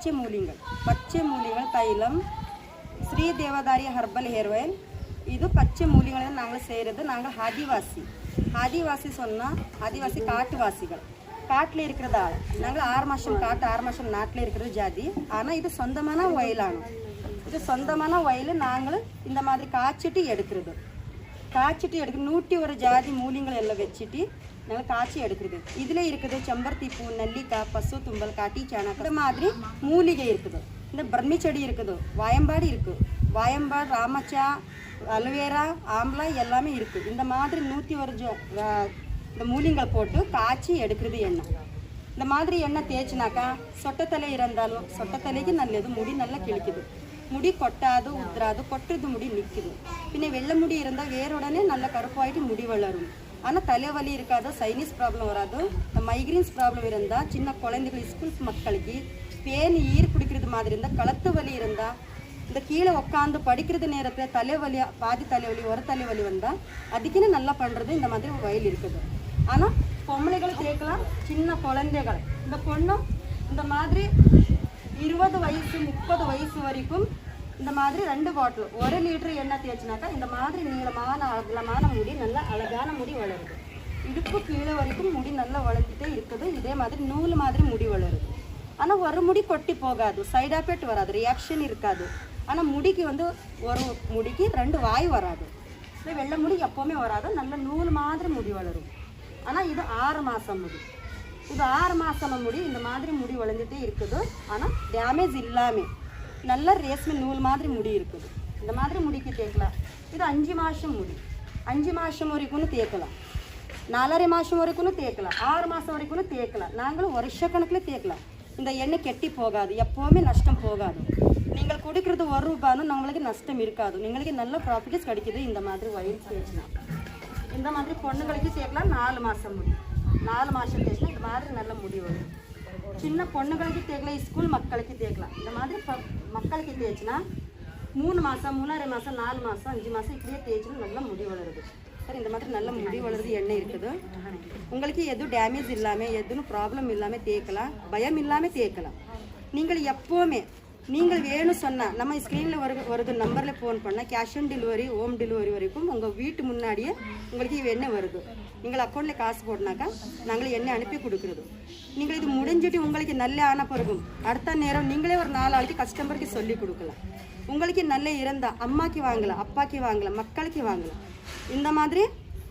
பச்சை மூலிகள் தைலம் Sri தேவதாரி herbal hair oil. இது பச்சை மூலிகளை நாங்கள் செய்கிறது. நாங்கள் ஆதிவாசி சொன்னால் ஆதிவாசி காட்டுவாசிகள், காட்டில் இருக்கிறதா. நாங்கள் 6 மாதம் காட்டு 6 மாதம் நாட்டில் இருக்கிறது ஜாதி. ஆனால் இது சொந்தமான வயலானோம். இது சொந்தமான வயல். நாங்கள் இந்த மாதிரி காய்ச்சிட்டு எடுக்கிறது. 101 ஜாதி மூலிகள் எல்லாம் வச்சுட்டு நாங்கள் காய்ச்சி எடுக்கிறது. இதில் இருக்குது செம்பருத்தி பூ, நெல்லிக்காய், பசு தும்பல், காட்டி சாணம், இந்த மாதிரி மூலிகை இருக்குது. இந்த பிரம்மி செடி இருக்குது, வாயம்பாடு இருக்குது, வாயம்பாடு, ராமச்சா, அலோவேரா, ஆம்பளை எல்லாமே இருக்குது. இந்த மாதிரி 101 இந்த மூலிகள் போட்டு காய்ச்சி எடுக்கிறது எண்ணெய். இந்த மாதிரி எண்ணெய் தேய்ச்சினாக்கா சொட்டத்தலை இருந்தாலும் சொட்டத்தலைக்கு நல்லது. முடி நல்லா கிழிக்குது, முடி கொட்டாது, உதிராது, கொட்டுறது முடி நிற்குது. பின்ன வெள்ளை முடி இருந்தால் வேறுடனே நல்லா கருப்பாயிட்டு முடி வளரும். ஆனால் தலைவலி இருக்காது, சைனஸ் ப்ராப்ளம் வராது. இந்த மைக்ரீன்ஸ் ப்ராப்ளம் இருந்தால், சின்ன குழந்தைகள், ஸ்கூல்ஸ் மக்களுக்கு பேன் ஈர் பிடிக்கிறது மாதிரி இருந்தால், கழுத்து வலி இருந்தால், இந்த கீழே உட்காந்து படிக்கிறது நேரத்தில் தலைவலி, பாதி தலைவலி, ஒரு தலைவலி வந்தால் அதுக்குன்னு நல்லா பண்ணுறது இந்த மாதிரி வயல் இருக்குது. ஆனால் பொம்பளைகளை கேட்கலாம், சின்ன குழந்தைகள். இந்த பொண்ணும் இந்த மாதிரி 20 வயசு 30 வயசு வரைக்கும் இந்த மாதிரி 2 பாட்டில் 1 லிட்டர் எண்ணெய் தேய்ச்சினாக்கா இந்த மாதிரி நீளமான அகலமான முடி, நல்லா அழகான முடி வளருது. இடுப்பு கீழே வரைக்கும் முடி நல்லா வளர்ந்துட்டே இருக்குது. இதே மாதிரி நூல் மாதிரி முடி வளருது. ஆனால் ஒரு முடி கொட்டி போகாது, சைட் எஃபெக்ட் வராது, ரியாக்ஷன் இருக்காது. ஆனால் முடிக்கு ஒரு முடிக்கு 2 வாய் வராது. இந்த வெள்ளை முடி எப்போவுமே வராது, நல்ல நூல் மாதிரி முடி வளரும். ஆனால் இது 6 மாதம் முடி. இது 6 மாதம் முடி இந்த மாதிரி முடி வளர்ந்துட்டே இருக்குது. ஆனால் டேமேஜ் இல்லாமல் நல்ல ரேஸ்மே நூல் மாதிரி முடி இருக்குது. இந்த மாதிரி முடிக்கு தேய்க்கலாம். இது 5 மாதம் முடி, 5 மாதம் வரைக்கும் தேய்க்கலாம், 4.5 மாதம் வரைக்கும் தேய்க்கலாம், 6 மாதம் வரைக்கும் தேய்க்கலாம். நாங்களும் வருஷக்கணக்கில் தேய்க்கலாம். இந்த எண்ணெய் கெட்டி போகாது, எப்போவுமே நஷ்டம் போகாது. நீங்கள் கொடுக்குறது 1 ரூபாயும் நம்மளுக்கு நஷ்டம் இருக்காது. நீங்களுக்கு நல்ல ப்ராஃபிட்ஸ் கிடைக்குது இந்த மாதிரி வயல் தேய்ச்சினா. இந்த மாதிரி பொண்ணுங்களுக்கு தேய்க்கலாம். 4 மாதம் முடி, 4 மாதம் தேய்ச்சினா இந்த மாதிரி நல்ல முடி வரும். சின்ன பொண்ணுங்களுக்கு தேய்க்கலாம், ஸ்கூல் மக்களுக்கு தேய்க்கலாம். இந்த மாதிரி மக்களுக்கு தேய்ச்சினா 3 மாதம், 3.5 மாதம், 4 மாதம், 5 மாதம் இப்படியே தேய்ச்சினா நல்லா முடி வளருது. சார் இந்த மாதிரி நல்ல முடி வளருது எண்ணெய் இருக்குது. உங்களுக்கு எதுவும் டேமேஜ் இல்லாமல், எதுவும் ப்ராப்ளம் இல்லாமல் தேய்க்கலாம், பயம் இல்லாமல் தேய்க்கலாம். நீங்கள் எப்போவுமே நீங்கள் வேணும் சொன்னால் நம்ம ஸ்க்ரீனில் வருது நம்பரில் ஃபோன் பண்ணால் cash on delivery, home delivery வரைக்கும் உங்கள் வீட்டு முன்னாடியே உங்களுக்கு எண்ணெய் வருது. நீங்கள் அக்கௌண்ட்டில் காசு போடனாக்கா நாங்கள் எண்ணெய் அனுப்பி கொடுக்குறது. நீங்கள் இது முடிஞ்சிட்டு உங்களுக்கு நல்ல ஆன பிறகும் அடுத்த நேரம் நீங்களே ஒரு 4 ஆளுக்கு கஸ்டமருக்கு சொல்லி கொடுக்கலாம். உங்களுக்கு நல்ல இருந்தால் அம்மாக்கு வாங்கலாம், அப்பாக்கு வாங்கலாம், மக்களுக்கு வாங்கலாம். இந்த மாதிரி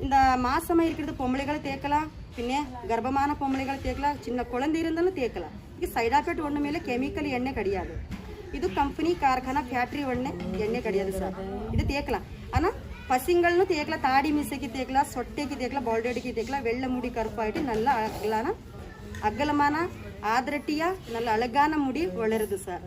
இந்த மாசமாக இருக்கிறது பொம்பளைகளை தேய்க்கலாம், பின்னே கர்ப்பமான பொம்பளைகளை தேய்க்கலாம், சின்ன குழந்தை இருந்தாலும் தேய்க்கலாம். இது சைட் எஃபெக்ட் ஒன்றுமே இல்லை, கெமிக்கல் எண்ணெய் கிடையாது. இது கம்பெனி கார்கானா ஃபேக்ட்ரி எண்ணெய் கிடையாது சார். இது தேய்க்கலாம். ஆனால் பசங்களும் தேய்க்கலாம், தாடி மீசைக்கு தேய்க்கலாம், சொட்டைக்கு தேய்க்கலாம், பால்டேடிக்கு தேய்க்கலாம். வெள்ளை முடி கருப்பாயிட்டு நல்லா அகலமான ஆதரட்டியாக நல்ல அழகான முடி வளருது சார்.